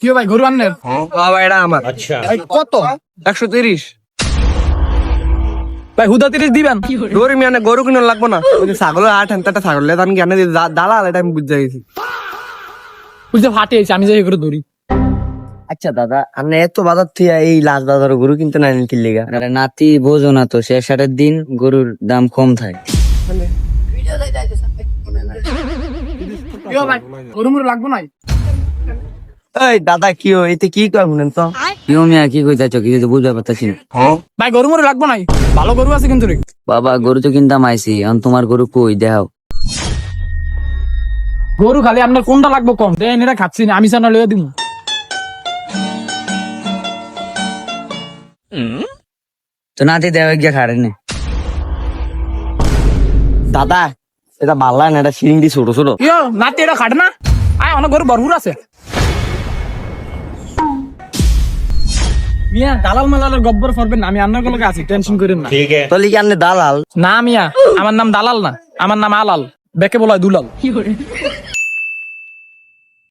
কি ভাই গরু আনলেন? বাবা এটা আমার। ভাই কত? 130। ভাই হুদা 30 দিবেন? গরু মিয়া গরু কিনা লাগবো না, ওই যে ছাগলের আট হেনটা ছাগলের দাম জ্ঞানে দালাল, এটা আমি বুঝতে গেছি। বুঝতে ফাটে গেছে, আমি যাই করে ধরি। আচ্ছা দাদা, আপনি এত বাজার থেকে এই লাল বাজার গরু কিনতে নাই কি লিগা? আরে নাতি বোঝো না তো, শেষ হাটের দিন গরুর দাম কম থাকে। কি ভাই গরু মুরু লাগবো নাই? এই দাদা কি এতে কি কয় শুনেন তো? কি মিয়া কি কইতাছো, কিছু তো বুঝতে পারতাছি না। ভাই গরু মুরু লাগবো নাই? ভালো গরু আছে কিন্তু রে। বাবা গরু তো কিনতাম আইছি, এখন তোমার গরু কই দেখাও। গরু খালি আপনার কোনটা লাগবো কম দেন, এটা খাচ্ছি না আমি সানা লইয়া দিব। তো নাতি দেওয়া গিয়া খাড়ে নে। দাদা এটা মাল্লা না, এটা সিরিং দি ছোট ছোট। ইয়ো নাতি এটা খাটে না, আয় অনেক গরু ভরপুর আছে। মিয়া দালাল মালালের গব্বর ফরবেন না, আমি আপনার লগে আছি, টেনশন করেন না। তাহলে কি আপনি দালাল? না মিয়া, আমার নাম দালাল না, আমার নাম আলাল, বেকে বলা হয় দুলাল।